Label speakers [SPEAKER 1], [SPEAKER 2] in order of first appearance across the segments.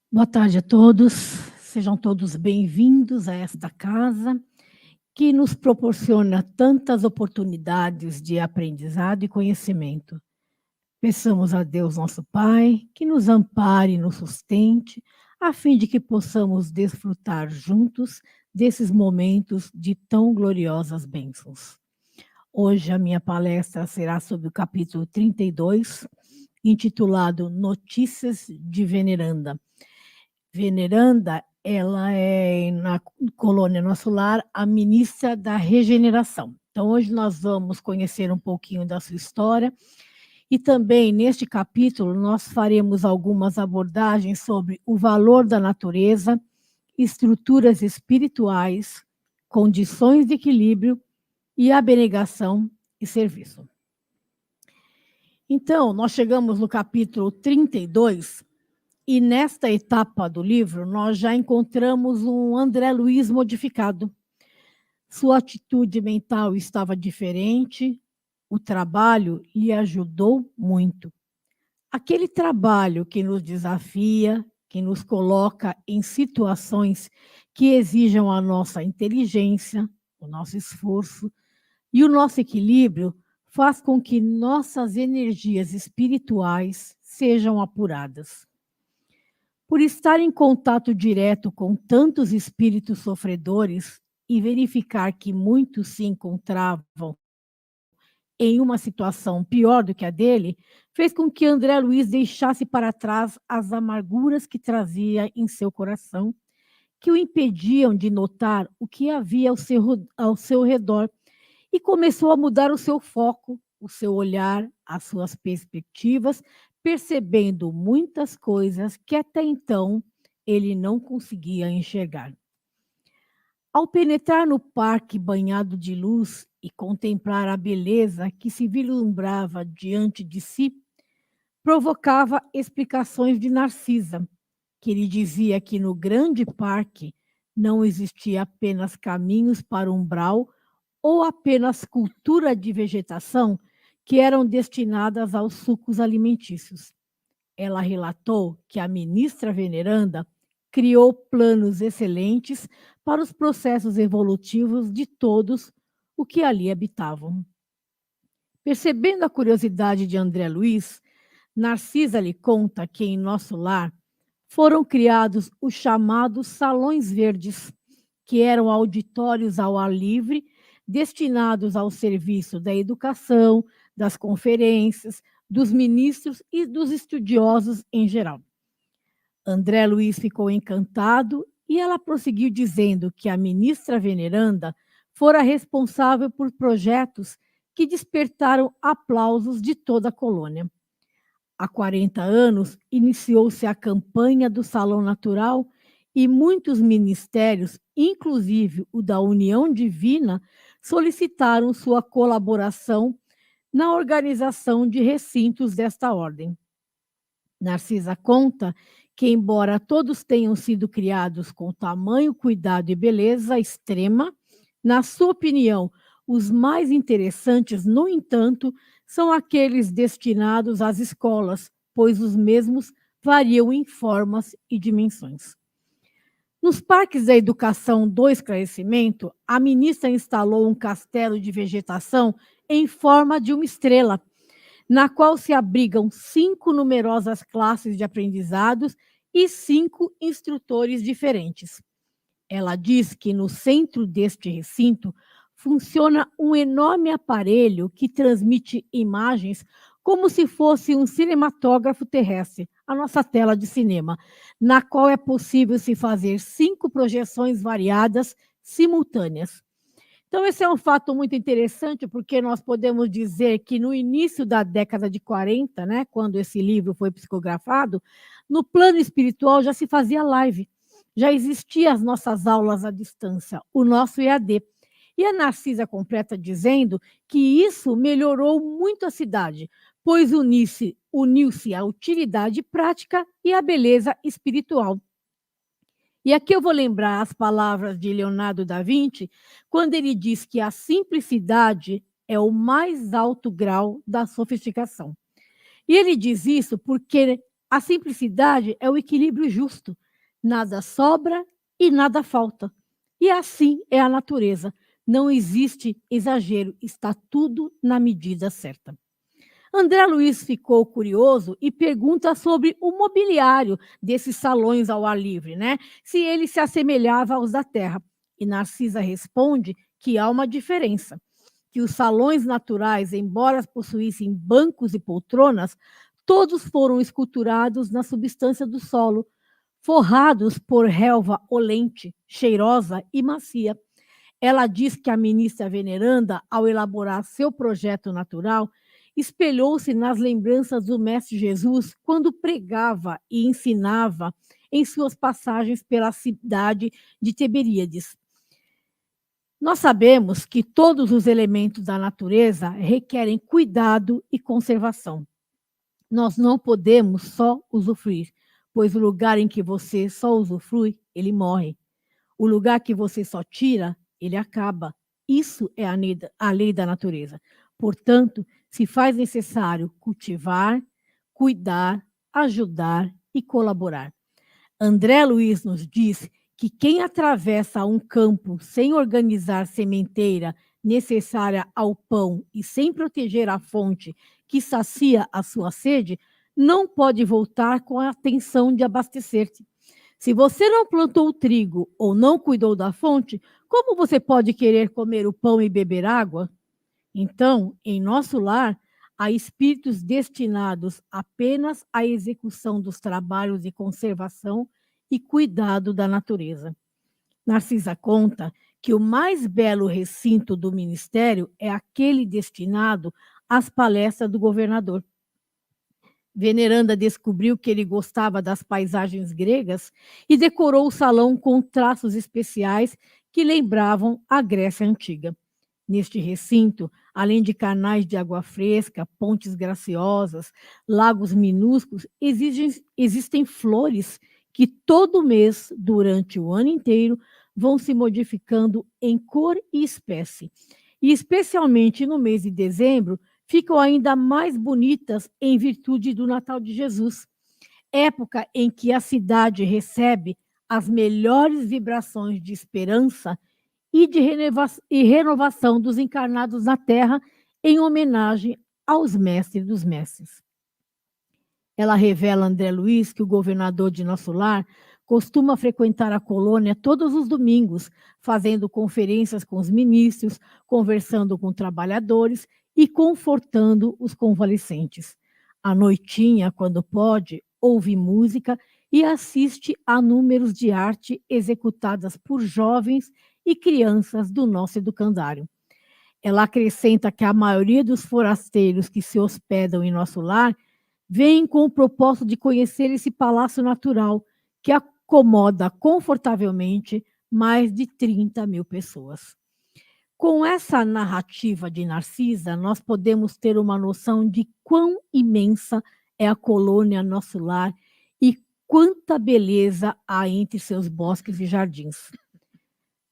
[SPEAKER 1] Boa tarde a todos, sejam todos bem-vindos a esta casa que nos proporciona tantas oportunidades de aprendizado e conhecimento. Peçamos a Deus, nosso Pai, que nos ampare e nos sustente, a fim de que possamos desfrutar juntos desses momentos de tão gloriosas bênçãos. Hoje a minha palestra será sobre o capítulo 32, intitulado Notícias de Veneranda. Veneranda, ela é, na colônia Nosso Lar, a ministra da regeneração. Então, hoje nós vamos conhecer um pouquinho da sua história e também, neste capítulo, nós faremos algumas abordagens sobre o valor da natureza, estruturas espirituais, condições de equilíbrio e abnegação e serviço. Então, nós chegamos no capítulo 32, e nesta etapa do livro, nós já encontramos um André Luiz modificado. Sua atitude mental estava diferente, o trabalho lhe ajudou muito. Aquele trabalho que nos desafia, que nos coloca em situações que exijam a nossa inteligência, o nosso esforço e o nosso equilíbrio, faz com que nossas energias espirituais sejam apuradas. Por estar em contato direto com tantos espíritos sofredores e verificar que muitos se encontravam em uma situação pior do que a dele, fez com que André Luiz deixasse para trás as amarguras que trazia em seu coração, que o impediam de notar o que havia ao seu redor, e começou a mudar o seu foco, o seu olhar, as suas perspectivas, percebendo muitas coisas que até então ele não conseguia enxergar. Ao penetrar no parque banhado de luz e contemplar a beleza que se vislumbrava diante de si, provocava explicações de Narcisa, que lhe dizia que no grande parque não existia apenas caminhos para o umbral ou apenas cultura de vegetação que eram destinadas aos sucos alimentícios. Ela relatou que a ministra veneranda criou planos excelentes para os processos evolutivos de todos o que ali habitavam. Percebendo a curiosidade de André Luiz, Narcisa lhe conta que em nosso lar foram criados os chamados salões verdes, que eram auditórios ao ar livre, destinados ao serviço da educação, das conferências, dos ministros e dos estudiosos em geral. André Luiz ficou encantado e ela prosseguiu dizendo que a ministra veneranda fora responsável por projetos que despertaram aplausos de toda a colônia. Há 40 anos, iniciou-se a campanha do Salão Natural e muitos ministérios, inclusive o da União Divina, solicitaram sua colaboração na organização de recintos desta ordem. Narcisa conta que, embora todos tenham sido criados com tamanho, cuidado e beleza extrema, na sua opinião, os mais interessantes, no entanto, são aqueles destinados às escolas, pois os mesmos variam em formas e dimensões. Nos parques da educação do esclarecimento, a ministra instalou um castelo de vegetação em forma de uma estrela, na qual se abrigam 5 numerosas classes de aprendizados e 5 instrutores diferentes. Ela diz que no centro deste recinto funciona um enorme aparelho que transmite imagens como se fosse um cinematógrafo terrestre, a nossa tela de cinema, na qual é possível se fazer 5 projeções variadas simultâneas. Então, esse é um fato muito interessante, porque nós podemos dizer que no início da década de 40, né, quando esse livro foi psicografado, no plano espiritual já se fazia live, já existiam as nossas aulas à distância, o nosso EAD. E a Narcisa completa dizendo que isso melhorou muito a cidade, pois uniu-se a utilidade prática e a beleza espiritual. E aqui eu vou lembrar as palavras de Leonardo da Vinci, quando ele diz que a simplicidade é o mais alto grau da sofisticação. E ele diz isso porque A simplicidade é o equilíbrio justo. Nada sobra e nada falta. E assim é a natureza. Não existe exagero, está tudo na medida certa. André Luiz ficou curioso e pergunta sobre o mobiliário desses salões ao ar livre, né? Se ele se assemelhava aos da Terra. E Narcisa responde que há uma diferença, que os salões naturais, embora possuíssem bancos e poltronas, todos foram esculturados na substância do solo, forrados por relva olente, cheirosa e macia. Ela diz que a ministra veneranda, ao elaborar seu projeto natural, espelhou-se nas lembranças do Mestre Jesus quando pregava e ensinava em suas passagens pela cidade de Tiberíades. Nós sabemos que todos os elementos da natureza requerem cuidado e conservação. Nós não podemos só usufruir, pois o lugar em que você só usufrui, ele morre. O lugar que você só tira, ele acaba. Isso é a lei da natureza. Portanto, se faz necessário cultivar, cuidar, ajudar e colaborar. André Luiz nos diz que quem atravessa um campo sem organizar sementeira necessária ao pão e sem proteger a fonte que sacia a sua sede, não pode voltar com a intenção de abastecer-se. Se você não plantou o trigo ou não cuidou da fonte, como você pode querer comer o pão e beber água? Então, em nosso lar, há espíritos destinados apenas à execução dos trabalhos de conservação e cuidado da natureza. Narcisa conta que o mais belo recinto do ministério é aquele destinado às palestras do governador. Veneranda descobriu que ele gostava das paisagens gregas e decorou o salão com traços especiais que lembravam a Grécia Antiga. Neste recinto, além de canais de água fresca, pontes graciosas, lagos minúsculos, existem flores que todo mês, durante o ano inteiro, vão se modificando em cor e espécie. E especialmente no mês de dezembro, ficam ainda mais bonitas em virtude do Natal de Jesus, época em que a cidade recebe as melhores vibrações de esperança e de renovação dos encarnados na Terra em homenagem aos mestres dos mestres. Ela revela a André Luiz que o governador de nosso lar costuma frequentar a colônia todos os domingos, fazendo conferências com os ministros, conversando com trabalhadores e confortando os convalescentes. À noitinha, quando pode, ouve música e assiste a números de arte executadas por jovens e crianças do nosso educandário. Ela acrescenta que a maioria dos forasteiros que se hospedam em nosso lar vêm com o propósito de conhecer esse palácio natural que acomoda confortavelmente mais de 30 mil pessoas. Com essa narrativa de Narcisa, nós podemos ter uma noção de quão imensa é a colônia nosso lar e quanta beleza há entre seus bosques e jardins.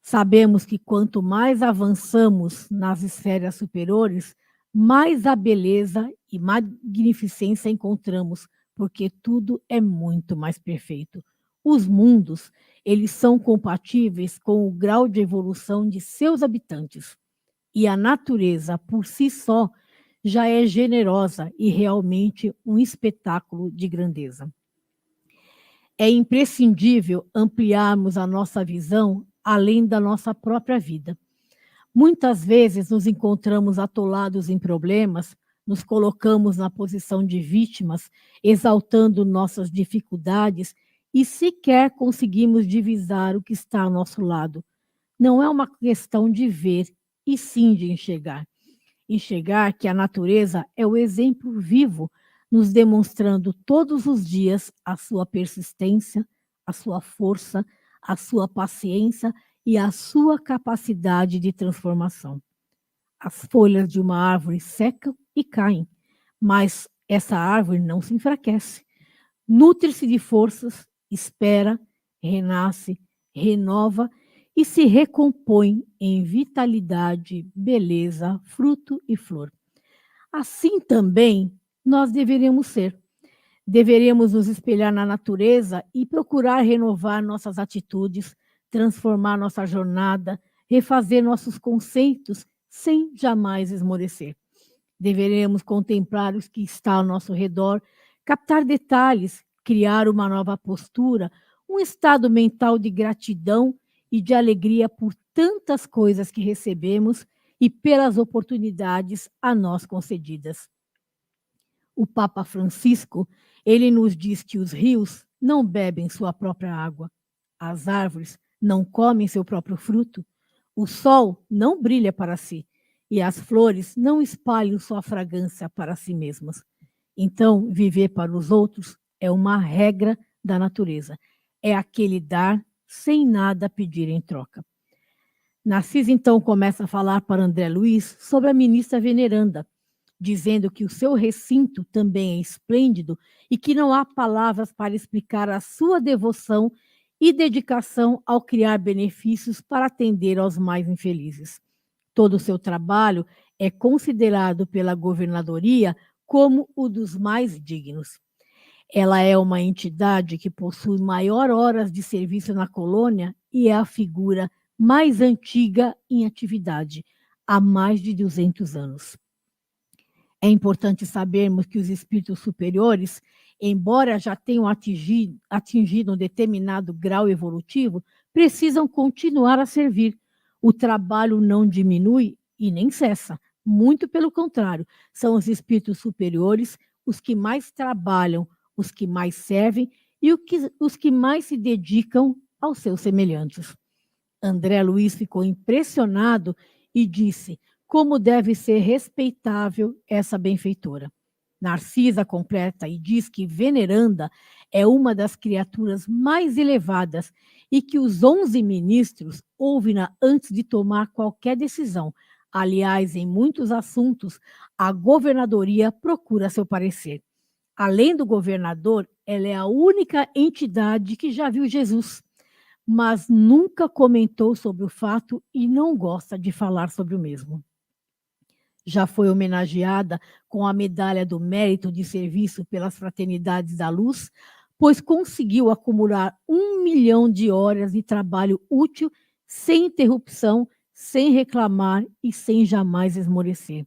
[SPEAKER 1] Sabemos que quanto mais avançamos nas esferas superiores, mais a beleza e magnificência encontramos, porque tudo é muito mais perfeito. Os mundos, eles são compatíveis com o grau de evolução de seus habitantes. E a natureza, por si só, já é generosa e realmente um espetáculo de grandeza. É imprescindível ampliarmos a nossa visão além da nossa própria vida. Muitas vezes nos encontramos atolados em problemas, nos colocamos na posição de vítimas, exaltando nossas dificuldades e sequer conseguimos divisar o que está ao nosso lado. Não é uma questão de ver, e sim de enxergar. Enxergar que a natureza é o exemplo vivo, nos demonstrando todos os dias a sua persistência, a sua força, a sua paciência e a sua capacidade de transformação. As folhas de uma árvore secam e caem, mas essa árvore não se enfraquece. Nutre-se de forças, espera, renasce, renova e se recompõe em vitalidade, beleza, fruto e flor. Assim também nós deveremos ser. Deveremos nos espelhar na natureza e procurar renovar nossas atitudes, transformar nossa jornada, refazer nossos conceitos sem jamais esmorecer. Deveremos contemplar o que está ao nosso redor, captar detalhes, criar uma nova postura, um estado mental de gratidão e de alegria por tantas coisas que recebemos e pelas oportunidades a nós concedidas. O Papa Francisco, ele nos diz que os rios não bebem sua própria água, as árvores não comem seu próprio fruto, o sol não brilha para si e as flores não espalham sua fragrância para si mesmas. Então, viver para os outros é uma regra da natureza. É aquele dar sem nada pedir em troca. Narciso, então, começa a falar para André Luiz sobre a ministra veneranda, dizendo que o seu recinto também é esplêndido e que não há palavras para explicar a sua devoção e dedicação ao criar benefícios para atender aos mais infelizes. Todo o seu trabalho é considerado pela governadoria como o dos mais dignos. Ela é uma entidade que possui maior horas de serviço na colônia e é a figura mais antiga em atividade, há mais de 200 anos. É importante sabermos que os espíritos superiores, embora já tenham atingido um determinado grau evolutivo, precisam continuar a servir. O trabalho não diminui e nem cessa. Muito pelo contrário, são os espíritos superiores os que mais trabalham, os que mais servem e os que mais se dedicam aos seus semelhantes. André Luiz ficou impressionado e disse: como deve ser respeitável essa benfeitora. Narcisa completa e diz que veneranda é uma das criaturas mais elevadas e que os 11 ministros ouvem-na antes de tomar qualquer decisão. Aliás, em muitos assuntos, a governadoria procura seu parecer. Além do governador, ela é a única entidade que já viu Jesus, mas nunca comentou sobre o fato e não gosta de falar sobre o mesmo. Já foi homenageada com a Medalha do Mérito de Serviço pelas Fraternidades da Luz, pois conseguiu acumular 1 milhão de horas de trabalho útil, sem interrupção, sem reclamar e sem jamais esmorecer.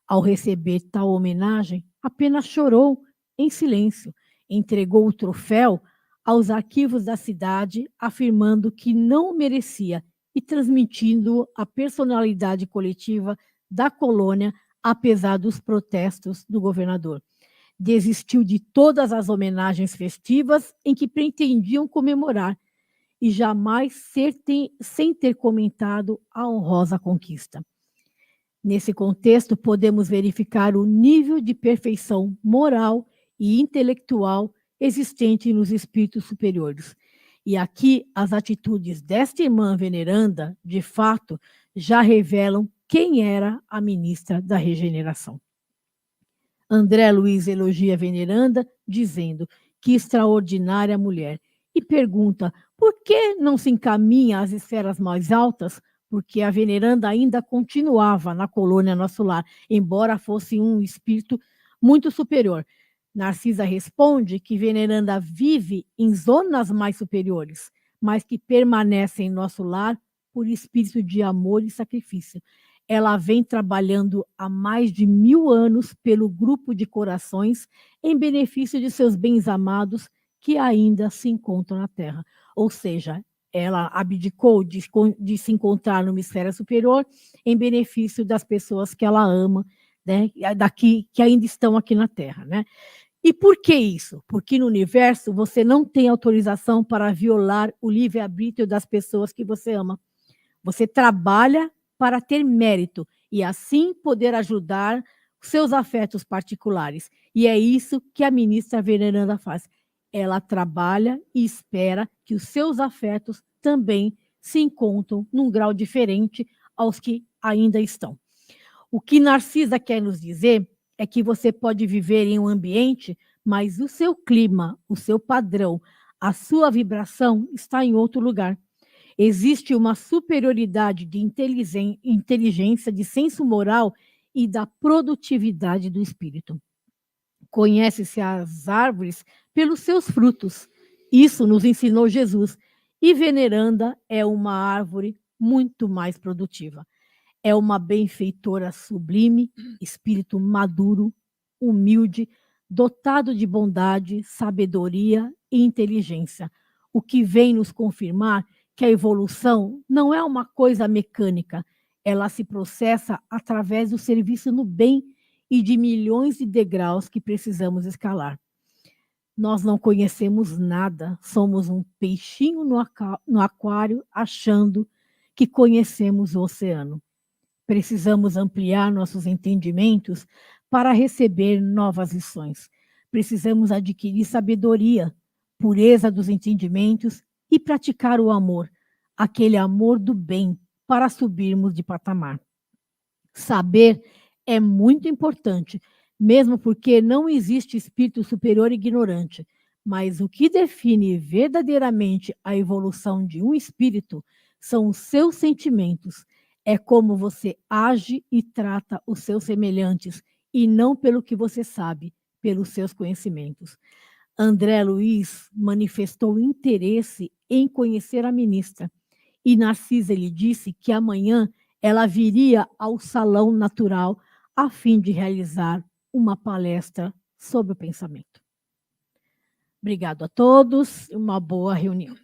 [SPEAKER 1] Ao receber tal homenagem, apenas chorou em silêncio, entregou o troféu aos arquivos da cidade, afirmando que não o merecia e transmitindo a personalidade coletiva da colônia, apesar dos protestos do governador. Desistiu de todas as homenagens festivas em que pretendiam comemorar e jamais sem ter comentado a honrosa conquista. Nesse contexto, podemos verificar o nível de perfeição moral e intelectual existente nos espíritos superiores. E aqui, as atitudes desta irmã veneranda, de fato, já revelam quem era a ministra da regeneração. André Luiz elogia a veneranda, dizendo que extraordinária mulher, e pergunta por que não se encaminha às esferas mais altas, porque a veneranda ainda continuava na colônia Nosso Lar, embora fosse um espírito muito superior. Narcisa responde que veneranda vive em zonas mais superiores, mas que permanece em Nosso Lar por espírito de amor e sacrifício. Ela vem trabalhando há mais de 1000 anos pelo grupo de corações em benefício de seus bens amados que ainda se encontram na Terra. Ou seja, ela abdicou de se encontrar numa esfera superior em benefício das pessoas que ela ama, né, daqui, que ainda estão aqui na Terra, né? E por que isso? Porque no universo você não tem autorização para violar o livre-arbítrio das pessoas que você ama. Você trabalha para ter mérito e assim poder ajudar seus afetos particulares. E é isso que a ministra veneranda faz. Ela trabalha e espera que os seus afetos também se encontram num grau diferente aos que ainda estão. O que Narcisa quer nos dizer é que você pode viver em um ambiente, mas o seu clima, o seu padrão, a sua vibração está em outro lugar. Existe uma superioridade de inteligência, de senso moral e da produtividade do espírito. Conhece-se as árvores pelos seus frutos. Isso nos ensinou Jesus. E veneranda é uma árvore muito mais produtiva. É uma benfeitora sublime, espírito maduro, humilde, dotado de bondade, sabedoria e inteligência, o que vem nos confirmar que a evolução não é uma coisa mecânica, ela se processa através do serviço no bem e de milhões de degraus que precisamos escalar. Nós não conhecemos nada, somos um peixinho no aquário achando que conhecemos o oceano. Precisamos ampliar nossos entendimentos para receber novas lições. Precisamos adquirir sabedoria, pureza dos entendimentos e praticar o amor, aquele amor do bem, para subirmos de patamar. Saber é muito importante, mesmo porque não existe espírito superior ignorante, mas o que define verdadeiramente a evolução de um espírito são os seus sentimentos. É como você age e trata os seus semelhantes, e não pelo que você sabe, pelos seus conhecimentos. André Luiz manifestou interesse em conhecer a ministra, e Narcisa lhe disse que amanhã ela viria ao Salão Natural a fim de realizar uma palestra sobre o pensamento. Obrigado a todos e uma boa reunião.